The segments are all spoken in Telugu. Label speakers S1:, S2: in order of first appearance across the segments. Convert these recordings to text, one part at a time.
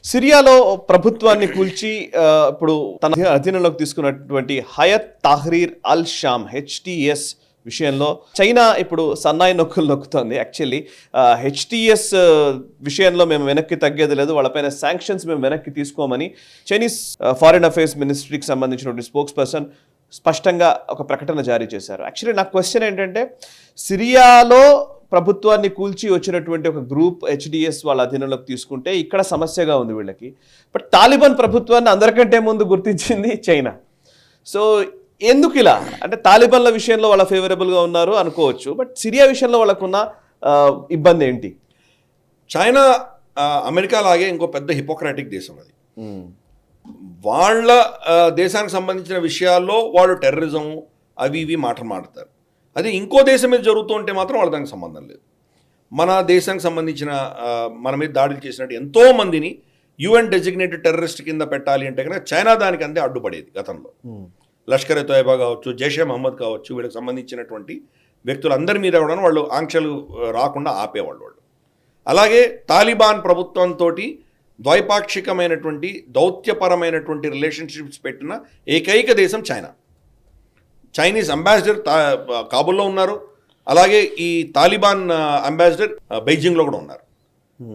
S1: సిరియాలో ప్రభుత్వాన్ని కూల్చి ఇప్పుడు తన అధీనంలోకి తీసుకున్నటువంటి Hayat Tahrir al Sham HTS విషయంలో చైనా ఇప్పుడు సన్నాయి నొక్కులు నొక్కుతోంది. యాక్చువల్లీ హెచ్టిఎస్ విషయంలో మేము వెనక్కి తగ్గేది లేదు, వాళ్ళపైన శాంక్షన్స్ మేము వెనక్కి తీసుకోమని చైనీస్ ఫారిన్ అఫైర్స్ మినిస్ట్రీకి సంబంధించినటువంటి స్పోక్స్ పర్సన్ స్పష్టంగా ఒక ప్రకటన జారీ చేశారు. యాక్చువల్లీ నా క్వశ్చన్ ఏంటంటే, సిరియాలో ప్రభుత్వాన్ని కూల్చి వచ్చినటువంటి ఒక గ్రూప్ హెచ్డిఎస్ వాళ్ళ అధీనంలోకి తీసుకుంటే ఇక్కడ సమస్యగా ఉంది వీళ్ళకి. బట్ తాలిబాన్ ప్రభుత్వాన్ని అందరికంటే ముందు గుర్తించింది చైనా. సో ఎందుకు ఇలా అంటే తాలిబాన్ల విషయంలో వాళ్ళ ఫేవరబుల్గా ఉన్నారు అనుకోవచ్చు, బట్ సిరియా విషయంలో వాళ్ళకున్న ఇబ్బంది ఏంటి?
S2: చైనా అమెరికా లాగే ఇంకో పెద్ద హిపోక్రాటిక్ దేశం అది. వాళ్ళ దేశానికి సంబంధించిన విషయాల్లో వాళ్ళు టెర్రరిజం అవి ఇవి మాట్లాడతారు. అది ఇంకో దేశం మీద జరుగుతూ ఉంటే మాత్రం వాళ్ళ దానికి సంబంధం లేదు. మన దేశానికి సంబంధించిన మన మీద దాడులు చేసినట్టు ఎంతోమందిని యుఎన్ డెసిగ్నేటెడ్ టెర్రరిస్ట్ కింద పెట్టాలి అంటే కనుక చైనా దానికి అంతే అడ్డుపడేది గతంలో. లష్కర్ ఎ తోయబా కావచ్చు, జైషే మహమ్మద్ కావచ్చు, వీళ్ళకి సంబంధించినటువంటి వ్యక్తులందరి మీద కూడా వాళ్ళు ఆంక్షలు రాకుండా ఆపేవాళ్ళు వాళ్ళు. అలాగే తాలిబాన్ ప్రభుత్వంతో ద్వైపాక్షికమైనటువంటి దౌత్యపరమైనటువంటి రిలేషన్షిప్స్ పెట్టిన ఏకైక దేశం చైనా. చైనీస్ అంబాసిడర్ కాబుల్లో ఉన్నారు, అలాగే ఈ తాలిబాన్ అంబాసిడర్ బెయిజింగ్లో కూడా ఉన్నారు.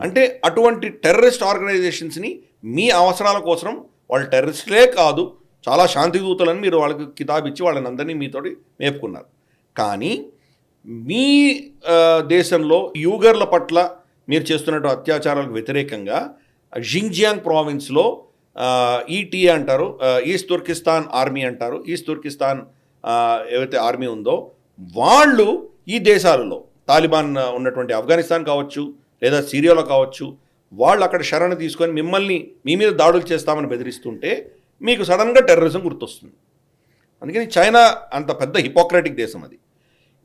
S2: అంటే అటువంటి టెర్రరిస్ట్ ఆర్గనైజేషన్స్ని మీ అవసరాల కోసం వాళ్ళు టెర్రరిస్టులే కాదు, చాలా శాంతిదూతలని మీరు వాళ్ళకి కితాబ్ ఇచ్చి వాళ్ళని అందరినీ మీతోటి మేపుకున్నారు. కానీ మీ దేశంలో యూగర్ల పట్ల మీరు చేస్తున్నట్టు అత్యాచారాలకు వ్యతిరేకంగా జింగ్జియాంగ్ ప్రావిన్స్లో ఈటీఏ అంటారు, ఈస్ట్ తుర్కిస్తాన్ ఆర్మీ అంటారు, ఈస్ట్ తుర్కిస్తాన్ ఏవైతే ఆర్మీ ఉందో వాళ్ళు ఈ దేశాలలో తాలిబాన్ ఉన్నటువంటి ఆఫ్ఘనిస్తాన్ కావచ్చు లేదా సిరియాలో కావచ్చు, వాళ్ళు అక్కడ శరణ తీసుకొని మిమ్మల్ని మీ మీద దాడులు చేస్తామని బెదిరిస్తుంటే మీకు సడన్గా టెర్రరిజం గుర్తొస్తుంది. అందుకని చైనా అంత పెద్ద హిపోక్రాటిక్ దేశం అది.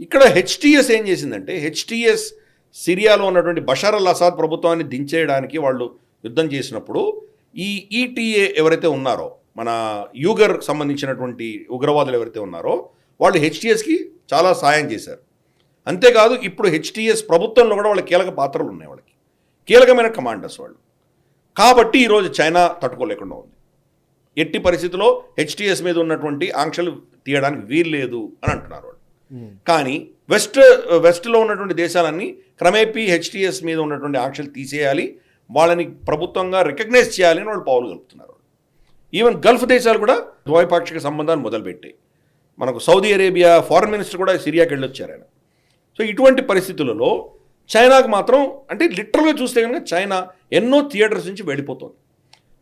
S2: ఇక్కడ హెచ్టిఎస్ ఏం చేసిందంటే, హెచ్టిఎస్ సిరియాలో ఉన్నటువంటి బషర్ అల్ అసాద్ ప్రభుత్వాన్ని దించేయడానికి వాళ్ళు యుద్ధం చేసినప్పుడు ఈ ఈటీఏ ఎవరైతే ఉన్నారో, మన యూగర్ సంబంధించినటువంటి ఉగ్రవాదులు ఎవరైతే ఉన్నారో వాళ్ళు హెచ్టిఎస్కి చాలా సాయం చేశారు. అంతేకాదు ఇప్పుడు హెచ్టిఎస్ ప్రభుత్వంలో కూడా వాళ్ళ కీలక పాత్రలు ఉన్నాయి, వాళ్ళకి కీలకమైన కమాండర్స్ వాళ్ళు. కాబట్టి ఈరోజు చైనా తట్టుకోలేకుండా ఉంది. ఎట్టి పరిస్థితుల్లో హెచ్టిఎస్ మీద ఉన్నటువంటి ఆంక్షలు తీయడానికి వీల్లేదు అని అంటున్నారు వాళ్ళు. కానీ వెస్ట్లో ఉన్నటువంటి దేశాలన్నీ క్రమేపీ హెచ్టిఎస్ మీద ఉన్నటువంటి ఆంక్షలు తీసేయాలి, వాళ్ళని ప్రభుత్వంగా రికగ్నైజ్ చేయాలి అని వాళ్ళు పావులు కలుపుతున్నారు. ఈవెన్ గల్ఫ్ దేశాలు కూడా ద్వైపాక్షిక సంబంధాలు మొదలుపెట్టాయి. మనకు సౌదీ అరేబియా ఫారెన్ మినిస్టర్ కూడా సిరియాకి వెళ్ళొచ్చారు ఆయన. సో ఇటువంటి పరిస్థితులలో చైనాకు మాత్రం అంటే లిటరల్గా చూస్తే కనుక చైనా ఎన్నో థియేటర్స్ నుంచి వెళ్ళిపోతుంది.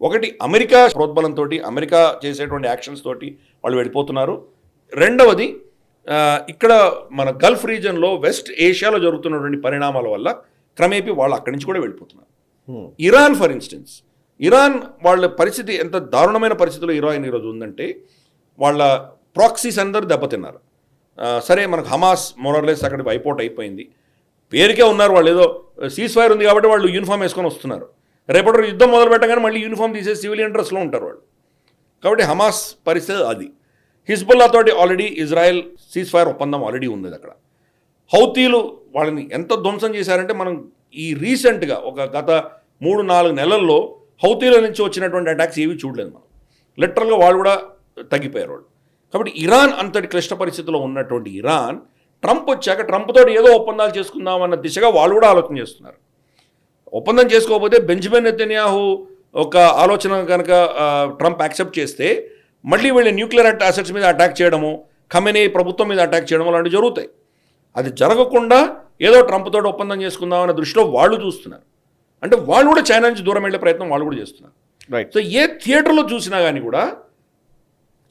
S2: ఒకటి అమెరికా ప్రోద్బలంతో, అమెరికా చేసేటువంటి యాక్షన్స్ తోటి వాళ్ళు వెళ్ళిపోతున్నారు. రెండవది ఇక్కడ మన గల్ఫ్ రీజన్లో వెస్ట్ ఏషియాలో జరుగుతున్నటువంటి పరిణామాల వల్ల క్రమేపీ వాళ్ళు అక్కడి నుంచి కూడా వెళ్ళిపోతున్నారు. ఇరాన్ ఫర్ ఇన్స్టెన్స్, ఇరాన్ వాళ్ళ పరిస్థితి ఎంత దారుణమైన పరిస్థితిలో ఇరాన్ ఈరోజు ఉందంటే, వాళ్ళ ప్రాక్సీస్ అందరూ దెబ్బతిన్నారు. సరే మనకు హమాస్ మోరర్లెస్ అక్కడికి వైపౌట్ అయిపోయింది, పేరుకే ఉన్నారు వాళ్ళు, ఏదో సీజ్ ఫైర్ ఉంది కాబట్టి వాళ్ళు యూనిఫామ్ వేసుకొని వస్తున్నారు. రేపటి యుద్ధం మొదలు పెట్టగానే మళ్ళీ యూనిఫామ్ తీసేసి సివిలియన్ డ్రెస్లో ఉంటారు వాళ్ళు. కాబట్టి హమాస్ పరిస్థితి అది. హిజ్బుల్లా తోటి ఆల్రెడీ ఇజ్రాయెల్ సీజ్ ఫైర్ ఒప్పందం ఆల్రెడీ ఉంది అక్కడ. హౌతీలు వాళ్ళని ఎంత ధ్వంసం చేశారంటే, మనం ఈ రీసెంట్గా ఒక గత 3-4 నెలల్లో హౌతీల నుంచి వచ్చినటువంటి అటాక్స్ ఏవి చూడలేదు మనం. లిటరల్గా వాళ్ళు కూడా తగ్గిపోయారు వాళ్ళు. కాబట్టి ఇరాన్ అంతటి క్లిష్ట పరిస్థితిలో ఉన్నటువంటి ఇరాన్ ట్రంప్ వచ్చాక ట్రంప్ తోటి ఏదో ఒప్పందాలు చేసుకుందామన్న దిశగా వాళ్ళు కూడా ఆలోచన చేస్తున్నారు. ఒప్పందం చేసుకోకపోతే బెంజమిన్ నెతన్యాహు ఒక ఆలోచన కనుక ట్రంప్ యాక్సెప్ట్ చేస్తే మళ్ళీ వీళ్ళు న్యూక్లియర్ అసెట్స్ మీద అటాక్ చేయడము, ఖమెనీ ప్రభుత్వం మీద అటాక్ చేయడం అలాంటివి జరుగుతాయి. అది జరగకుండా ఏదో ట్రంప్ తోటి ఒప్పందం చేసుకుందామన్న దృష్టిలో వాళ్ళు చూస్తున్నారు. అంటే వాళ్ళు కూడా చైనా నుంచి దూరం వెళ్ళే ప్రయత్నం వాళ్ళు కూడా చేస్తున్నారు.
S1: రైట్.
S2: సో ఏ థియేటర్లో చూసినా కానీ కూడా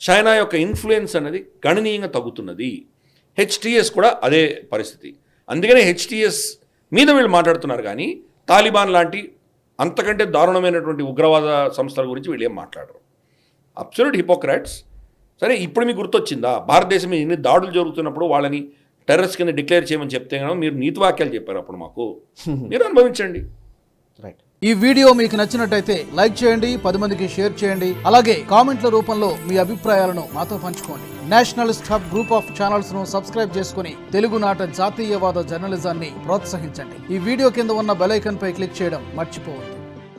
S2: చైనా యొక్క ఇన్ఫ్లుయెన్స్ అనేది గణనీయంగా తగ్గుతున్నది. హెచ్టిఎస్ కూడా అదే పరిస్థితి. అందుకనే హెచ్టిఎస్ మీద వీళ్ళు మాట్లాడుతున్నారు, కానీ తాలిబాన్ లాంటి అంతకంటే దారుణమైనటువంటి ఉగ్రవాద సంస్థల గురించి వీళ్ళు ఏం మాట్లాడరు. Absolute Hippocrates. సరే, ఇప్పుడు మీకు గుర్తొచ్చిందా, భారతదేశం మీద ఇన్ని దాడులు జరుగుతున్నప్పుడు వాళ్ళని టెర్రరిస్ట్ కింద డిక్లేర్ చేయమని చెప్తే కనుక మీరు నీతి వాక్యాలు చెప్పారు అప్పుడు మాకు, మీరు అనుభవించండి.
S1: రైట్.
S3: ఈ వీడియో మీకు నచ్చినట్టయితే లైక్ చేయండి, 10 మందికి షేర్ చేయండి. అలాగే కామెంట్ల రూపంలో మీ అభిప్రాయాలను మాతో పంచుకోండి. Nationalist hub group of channels ను సబ్స్క్రైబ్ చేసుకుని తెలుగునాట జాతీయవాద జర్నలిజాన్ని ప్రోత్సహించండి. ఈ వీడియో కింద ఉన్న బెల్ ఐకాన్ పై క్లిక్ చేయడం మర్చిపోవద్దు.